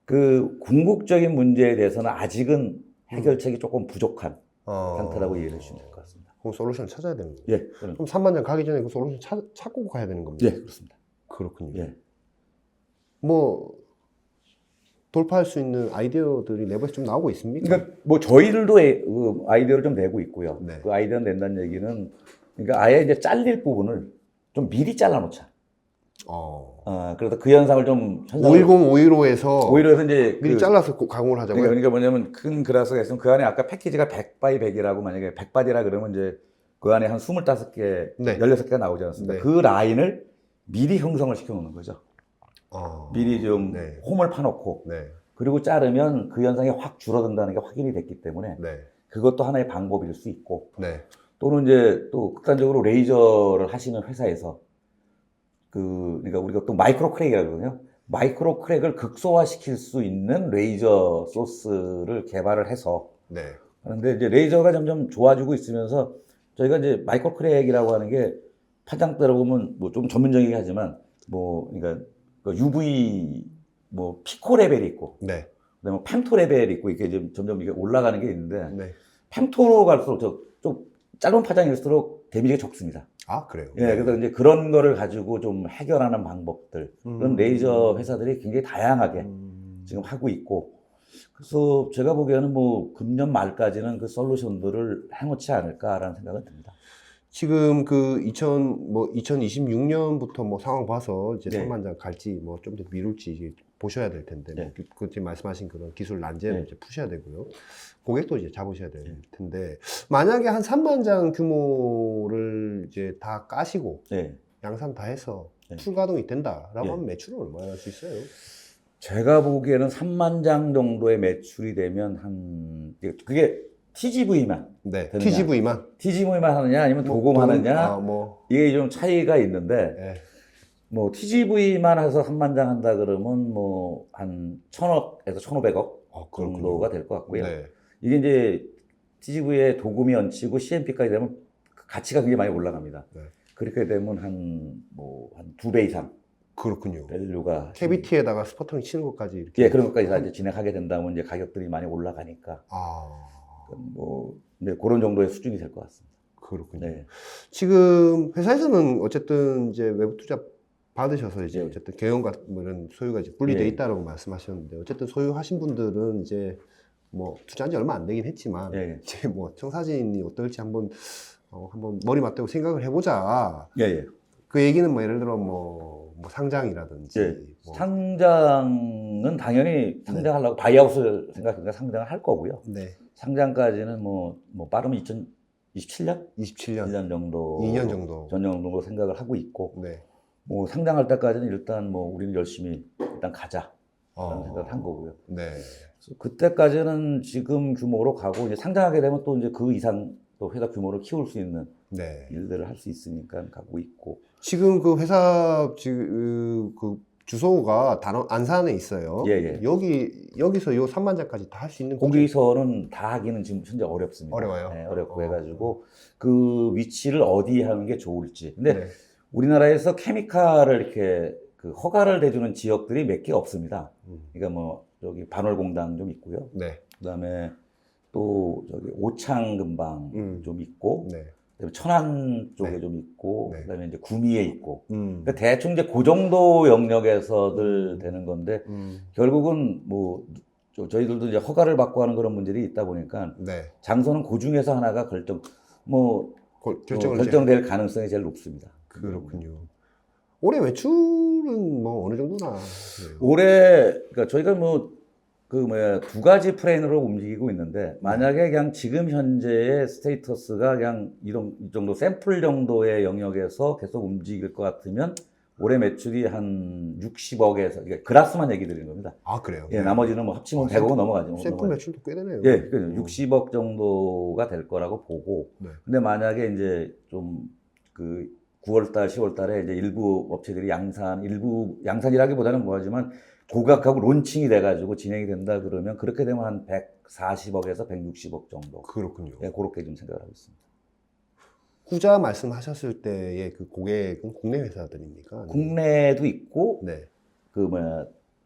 그 궁극적인 문제에 대해서는 아직은 해결책이 조금 부족한 상태라고 이해를 해주시면 될 것 같습니다. 그럼 솔루션 찾아야 되는 거예요. 예, 그럼 3만 장 가기 전에 그 솔루션 찾고 가야 되는 겁니다. 예, 그렇습니다. 그렇군요. 예. 뭐 돌파할 수 있는 아이디어들이 내부에서 좀 나오고 있습니까? 그러니까 뭐 저희들도 그 아이디어를 좀 내고 있고요. 네. 그 아이디어 낸다는 얘기는 그러니까 아예 이제 잘릴 부분을 좀 미리 잘라놓자. 그래서 그 현상을 좀 510, 515에서 오히려 해서 이제 미리 잘라서 가공을 하자고요? 그러니까 뭐냐면 큰 그라스가 있으면 그 안에 아까 패키지가 100 x 100이라고 만약에 100바디라 그러면 이제 그 안에 한 25개, 네. 16개가 나오지 않습니까? 네. 그 라인을 미리 형성을 시켜 놓는 거죠. 미리 좀 네. 홈을 파놓고 네. 그리고 자르면 그 현상이 확 줄어든다는 게 확인이 됐기 때문에 네. 그것도 하나의 방법일 수 있고 네. 또는 이제 또 극단적으로 레이저를 하시는 회사에서 그러니까 우리가 또 마이크로 크랙이라고 그러거든요. 마이크로 크랙을 극소화시킬 수 있는 레이저 소스를 개발을 해서 네. 그런데 이제 레이저가 점점 좋아지고 있으면서 저희가 이제 마이크로 크랙이라고 하는 게 파장 들어보면 뭐 좀 전문적이긴 하지만 뭐 그러니까 그 UV 뭐 피코 레벨이 있고 네. 그다음에 펜토 레벨이 있고 이게 좀 점점 이게 올라가는 게 있는데 네. 펜토로 갈수록 좀 짧은 파장일수록 데미지가 적습니다. 아, 그래요? 예, 그래서 이제 그런 거를 가지고 좀 해결하는 방법들 그런 레이저 회사들이 굉장히 다양하게 지금 하고 있고 그래서 제가 보기에는 뭐 금년 말까지는 그 솔루션들을 해놓지 않을까라는 생각은 듭니다. 지금 그 2026년부터 뭐 상황 봐서 이제 네. 3만 장 갈지 뭐 좀 더 미룰지 이제 보셔야 될 텐데 네. 그 지금 말씀하신 그런 기술 난제를 네. 이제 푸셔야 되고요. 고객도 이제 잡으셔야 될 텐데 만약에 한 3만 장 규모를 이제 다 까시고 네. 양산 다 해서 네. 풀 가동이 된다라고 네. 하면 매출은 얼마나 할 수 있어요? 제가 보기에는 3만 장 정도의 매출이 되면 한 그게 TGV만 네. 되느냐. TGV만 하느냐 아니면 도금하느냐 뭐 이게 좀 차이가 있는데 네. 뭐 TGV만 해서 3만 장 한다 그러면 뭐 한 1,000억에서 1,500억 정도가 될 것 같고요. 네. 이게 이제 TGV에 도금이 얹히고 CMP까지 되면 가치가 굉장히 많이 올라갑니다. 네. 그렇게 되면 한 2배 이상 그렇군요. 밸류가 캐비티에다가 스퍼트링 치는 것까지 이렇게 예, 그런 것까지 다 이제 진행하게 된다면 이제 가격들이 많이 올라가니까 뭐 이제 그런 정도의 수준이 될 것 같습니다. 그렇군요. 네. 지금 회사에서는 어쨌든 이제 외부 투자 받으셔서 이제 네. 어쨌든 경영과 뭐 이런 소유가 이제 분리돼 네. 있다라고 말씀하셨는데 어쨌든 소유하신 분들은 이제 뭐 투자한 지 얼마 안 되긴 했지만 예, 이제 뭐 청사진이 어떨지 한번 머리 맞대고 생각을 해보자. 예, 예. 그 얘기는 뭐 예를 들어 뭐 상장이라든지 예. 뭐. 상장은 당연히 상장하려고 바이아웃을 생각하니까 상장을 할 거고요. 네. 상장까지는 뭐 빠르면 2027년? 27년 1년 정도 2년 정도. 전 정도 생각을 하고 있고 네. 뭐 상장할 때까지는 일단 뭐 우리는 열심히 일단 가자라는 생각을 한 거고요. 네. 그래서 그때까지는 지금 규모로 가고 이제 상장하게 되면 또 이제 그 이상 또 회사 규모를 키울 수 있는 네. 일들을 할 수 있으니까 가고 있고. 지금 그 회사 그 주소가 안산에 있어요. 예, 예. 여기서 요 3만 장까지 다 할 수 있는 거죠? 거기서는 다 하기는 지금 현재 어렵습니다. 어려워요? 네, 어렵고 해가지고 그 위치를 어디 하는 게 좋을지. 근데 네. 우리나라에서 케미칼을 이렇게 그 허가를 대주는 지역들이 몇 개 없습니다. 그러니까 뭐 여기 반월공당 좀 있고요. 네. 그다음에 또 저기 오창 근방 좀 있고, 네. 그다음에 천안 쪽에 네. 좀 있고, 네. 그다음에 이제 구미에 있고. 음. 그러니까 대충 이제 그 정도 영역에서들 되는 건데 음. 결국은 뭐 저희들도 이제 허가를 받고 하는 그런 문제들이 있다 보니까 네. 장소는 그 중에서 하나가 결정될 가능성이 제일 높습니다. 그렇군요. 올해 매출은 뭐 어느 정도나? 그래요? 올해 그러니까 저희가 두 가지 플랜으로 움직이고 있는데 만약에 그냥 지금 현재의 스테이터스가 그냥 이 정도 샘플 정도의 영역에서 계속 움직일 것 같으면 올해 매출이 한 60억에서 그러니까 그라스만 얘기 드리는 겁니다. 아, 그래요? 예, 네. 나머지는 뭐 합치면 100억은 넘어가죠. 샘플 매출도 꽤 되네요. 예, 60억 정도가 될 거라고 보고. 네. 근데 만약에 이제 좀 그 9월달, 10월달에 이제 일부 업체들이 양산이라기보다는 뭐하지만 고각하고 론칭이 돼가지고 진행이 된다 그러면 그렇게 되면 한 140억에서 160억 정도. 그렇군요. 예, 그렇게 좀 생각을 하고 있습니다. 후자 말씀하셨을 때의 그 고객은 국내 회사들입니까? 아니면- 국내도 있고, 네.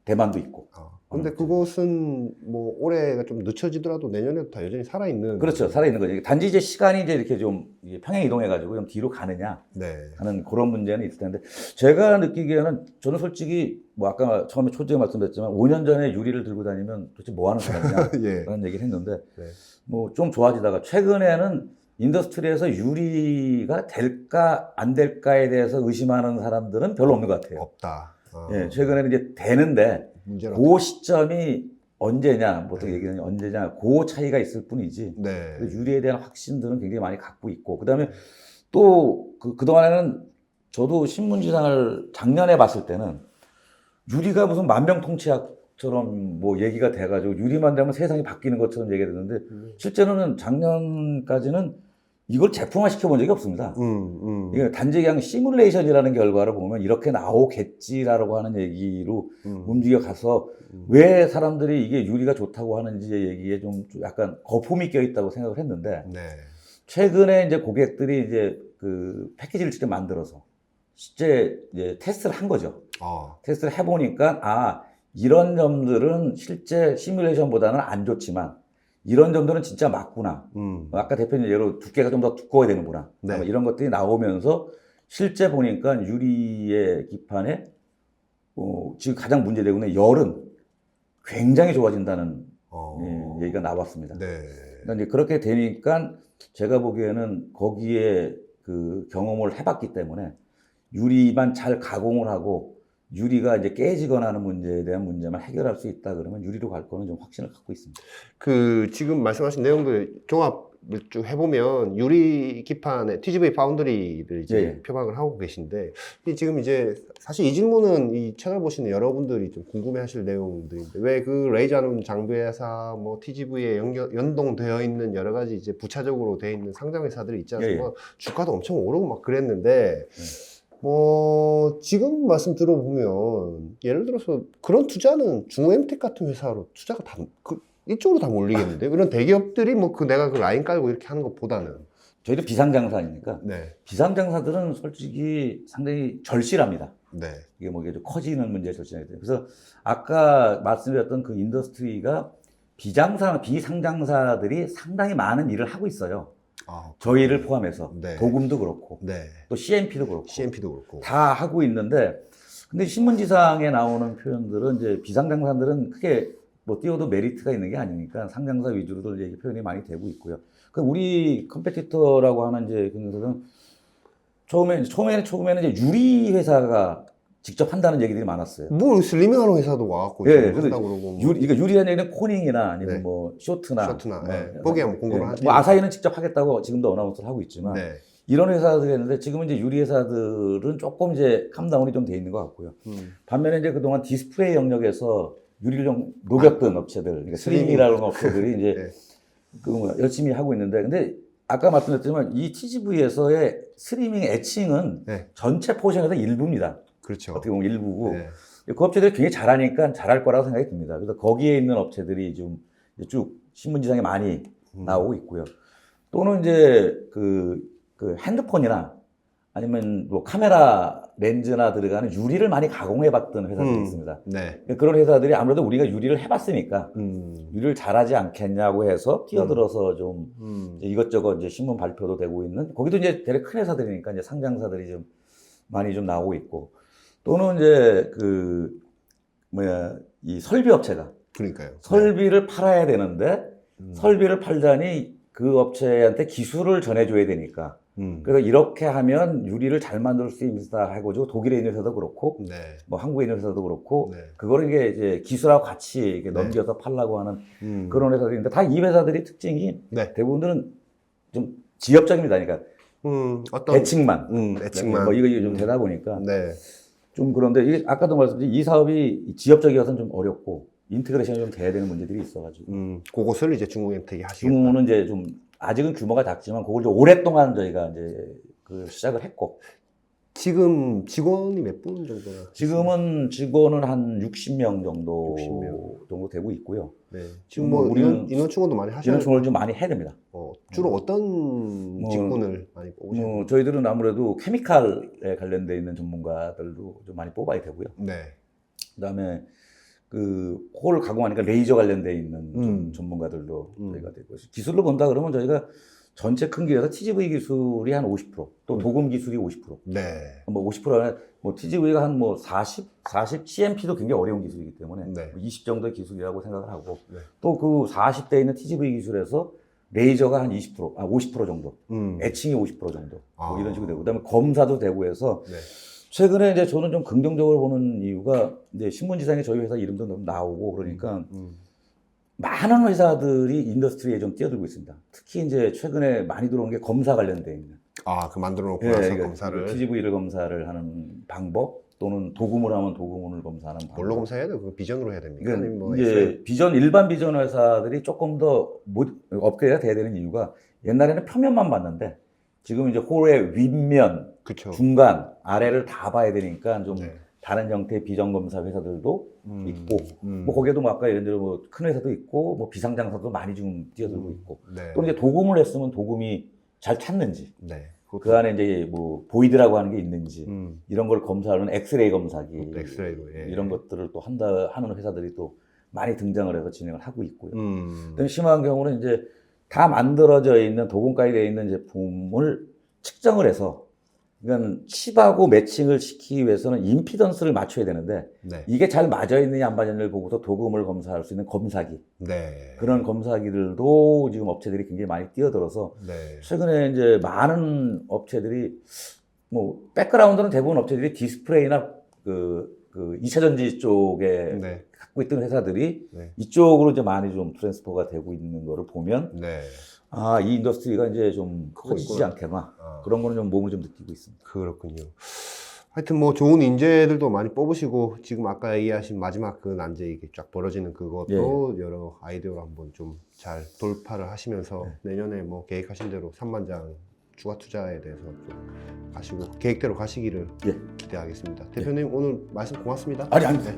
대만도 있고. 근데 그것은 뭐 올해가 좀 늦춰지더라도 내년에도 다 여전히 살아있는. 그렇죠. 살아있는 거죠. 단지 이제 시간이 이제 이렇게 좀 평행 이동해가지고 좀 뒤로 가느냐 네. 하는 그런 문제는 있을 텐데 제가 느끼기에는 저는 솔직히 뭐 아까 처음에 초지에 말씀드렸지만 5년 전에 유리를 들고 다니면 도대체 뭐 하는 사람이냐 예. 그런 얘기를 했는데 네. 뭐 좀 좋아지다가 최근에는 인더스트리에서 유리가 될까 안 될까에 대해서 의심하는 사람들은 별로 없는 것 같아요. 없다. 예, 최근에는 이제 되는데 문제는 그 시점이 언제냐, 보통 네. 얘기는 언제냐, 그 차이가 있을 뿐이지. 네. 유리에 대한 확신들은 굉장히 많이 갖고 있고, 그 다음에 또 그동안에는 저도 신문지상을 작년에 봤을 때는 유리가 무슨 만병통치약처럼 뭐 얘기가 돼가지고 유리만 되면 세상이 바뀌는 것처럼 얘기가 됐는데 실제로는 작년까지는 이걸 제품화 시켜본 적이 없습니다. 이게 단지 그냥 시뮬레이션이라는 결과를 보면 이렇게 나오겠지라고 하는 얘기로 움직여 가서 왜 사람들이 이게 유리가 좋다고 하는지의 얘기에 좀 약간 거품이 껴 있다고 생각을 했는데 네. 최근에 이제 고객들이 이제 그 패키지를 직접 만들어서 실제 이제 테스트를 한 거죠. 테스트를 해보니까 이런 점들은 실제 시뮬레이션보다는 안 좋지만 이런 점들은 진짜 맞구나. 아까 대표님 예로 두께가 좀 더 두꺼워야 되는구나. 네. 이런 것들이 나오면서 실제 보니까 유리의 기판에 지금 가장 문제되고 있는 열은 굉장히 좋아진다는 얘기가 나왔습니다. 네. 그러니까 이제 그렇게 되니까 제가 보기에는 거기에 그 경험을 해봤기 때문에 유리만 잘 가공을 하고 유리가 이제 깨지거나 하는 문제에 대한 문제만 해결할 수 있다 그러면 유리로 갈 거는 좀 확신을 갖고 있습니다. 그 지금 말씀하신 내용들 종합을 쭉 해보면 유리 기판의 TGV 파운드리를 이제 예. 표방을 하고 계신데 지금 이제 사실 이 질문은 이 채널 보시는 여러분들이 좀 궁금해하실 내용들인데 왜 그 레이저하는 장비회사 뭐 TGV에 연동되어 있는 여러 가지 이제 부차적으로 되어 있는 상장 회사들이 있지 않습니까? 주가도 엄청 오르고 막 그랬는데. 뭐 지금 말씀 들어보면 예를 들어서 그런 투자는 중소엠텍 같은 회사로 투자가 다 이쪽으로 다 몰리겠는데 이런 대기업들이 뭐 내가 그 라인 깔고 이렇게 하는 것보다는 저희도 비상장사니까 네. 비상장사들은 솔직히 상당히 절실합니다. 네. 이게 뭐 이게 좀 커지는 문제에 절실하기 때문에 그래서 아까 말씀드렸던 그 인더스트리가 비상장사들이 상당히 많은 일을 하고 있어요. 저희를 포함해서 네. 도금도 그렇고 네. 또 CMP도 그렇고 CMP도 그렇고 다 하고 있는데 근데 신문지상에 나오는 표현들은 이제 비상장사들은 크게 뭐 띄워도 메리트가 있는 게 아니니까 상장사 위주로도 얘기 표현이 많이 되고 있고요. 그 우리 컴페티터라고 하는 이제 그들은 처음에는 이제 유리 회사가 직접 한다는 얘기들이 많았어요. 뭐 슬리밍하는 회사도 와갖고 예, 한다고 그러고 그러니까 유리라는 얘기는 코닝이나 아니면 네. 뭐 쇼트나 거기에 뭐 공급을 하지. 뭐 아사히는 직접 하겠다고 지금도 어나운스를 하고 있지만 네. 이런 회사들이 있는데 지금은 이제 유리 회사들은 조금 이제 캄다운이 좀 돼 있는 것 같고요. 반면에 이제 그동안 디스플레이 영역에서 유리를 좀 녹였던 업체들, 그러니까 슬림이라는 업체들이 이제 네. 열심히 하고 있는데 근데 아까 말씀드렸지만 이 TGV에서의 스트리밍 애칭은 네. 전체 포션에서 일부입니다. 그렇죠. 어떻게 보면 일부고 네. 그 업체들이 굉장히 잘하니까 잘할 거라고 생각이 듭니다. 그래서 거기에 있는 업체들이 좀 쭉 신문지상에 많이 나오고 있고요. 또는 이제 그 핸드폰이나 아니면 뭐 카메라 렌즈나 들어가는 유리를 많이 가공해봤던 회사들이 있습니다. 네. 그런 회사들이 아무래도 우리가 유리를 해봤으니까 유리를 잘하지 않겠냐고 해서 뛰어들어서 좀 이제 이것저것 이제 신문 발표도 되고 있는 거기도 이제 되게 큰 회사들이니까 이제 상장사들이 좀 많이 좀 나오고 있고 또는 이제 이 설비 업체가 그러니까요. 설비를 팔아야 되는데 설비를 팔자니 그 업체한테 기술을 전해줘야 되니까 그래서 이렇게 하면 유리를 잘 만들 수 있다 해가지고 독일에 있는 회사도 그렇고 네. 뭐 한국에 있는 회사도 그렇고 네. 그거를 이게 기술하고 같이 이렇게 네. 넘겨서 팔라고 하는 그런 회사들인데 다 이 회사들이 특징이 네. 대부분들은 좀 지역적입니다. 그러니까 어떤 애칭만 애칭만 뭐 이거 좀 되다 보니까 네. 좀 그런데 이게 아까도 말씀드린 이 사업이 지역적이어서는 좀 어렵고 인테그레이션이 좀 돼야 되는 문제들이 있어가지고 그것을 이제 중국 엔텍이 하시겠다. 중국은 이제 좀 아직은 규모가 작지만 그걸 좀 오랫동안 저희가 이제 시작을 했고 지금 직원이 몇 분 정도나? 지금은 직원은 한 60명 정도 60명. 정도 되고 있고요. 네. 지금 뭐 우리는 인원 충원도 많이 하셔야 이런 총을 좀 많이 해야 됩니다. 주로 어떤 직군을 많이 뽑으세요? 저희들은 아무래도 케미칼에 관련돼 있는 전문가들도 좀 많이 뽑아야 되고요. 네. 그다음에 홀 가공하니까 레이저 관련돼 있는 좀 전문가들도 저희가 되고 기술로 본다 그러면 저희가 전체 큰 기에서 TGV 기술이 한 50%, 또 도금 기술이 50%. 네. 뭐 50%는 뭐 TGV가 한 뭐 40, CMP도 굉장히 어려운 기술이기 때문에 네. 20 정도의 기술이라고 생각을 하고 네. 또 그 40대에 있는 TGV 기술에서 레이저가 한 20%, 50% 정도, 애칭이 50% 정도 뭐 이런 식으로 되고 그다음에 검사도 되고 해서 네. 최근에 이제 저는 좀 긍정적으로 보는 이유가 이제 신문지상에 저희 회사 이름도 너무 나오고 그러니까 많은 회사들이 인더스트리에 좀 뛰어들고 있습니다. 특히 이제 최근에 많이 들어온 게 검사 관련돼 있는. 그 만들어 놓고 나서 그러니까 검사를 TGV를 검사를 하는 방법 또는 도금을 하면 도금을 검사하는 방법. 뭘로 검사해야 돼요? 그 비전으로 해야 됩니까? 그러니까 아니면 뭐 이제 일반 비전 회사들이 조금 더 업그레이드가 돼야 되는 이유가 옛날에는 표면만 봤는데 지금 이제 홀의 윗면, 그쵸. 중간, 아래를 다 봐야 되니까 좀 네. 다른 형태의 비전 검사 회사들도 있고 뭐 거기에도 뭐 아까 예를 들어 뭐 큰 회사도 있고 뭐 비상장사도 많이 좀 뛰어들고 있고 네. 또 이제 도금을 했으면 도금이 잘 찼는지 네. 그 안에 이제 뭐 보이드라고 하는 게 있는지 이런 걸 검사하는 엑스레이 검사기 엑스레이로, 예. 이런 것들을 또 하는 회사들이 또 많이 등장을 해서 진행을 하고 있고요. 음. 심한 경우는 이제 다 만들어져 있는 도금가에 되어 있는 제품을 측정을 해서 그러니까 칩하고 매칭을 시키기 위해서는 임피던스를 맞춰야 되는데 네. 이게 잘 맞아 있느냐 안 맞아 있느냐를 보고서 도금을 검사할 수 있는 검사기 네. 그런 검사기들도 지금 업체들이 굉장히 많이 뛰어들어서 네. 최근에 이제 많은 업체들이 뭐 백그라운드는 대부분 업체들이 디스플레이나 그 2차 전지 쪽에 네. 갖고 있던 회사들이 네. 이쪽으로 이제 많이 좀 트랜스퍼가 되고 있는 거를 보면 네. 이 인더스트리가 이제 좀 커지지 있구나. 않겠나 그런 거는 좀 몸을 좀 느끼고 있습니다. 그렇군요. 하여튼 뭐 좋은 인재들도 많이 뽑으시고 지금 아까 얘기하신 마지막 그 난제 이게 쫙 벌어지는 그것도 여러 아이디어로 한번 좀 잘 돌파를 하시면서 내년에 뭐 계획하신 대로 3만 장 추가 투자에 대해서 좀 가시고 계획대로 가시기를 기대하겠습니다. 대표님 오늘 말씀 고맙습니다. 아니 네.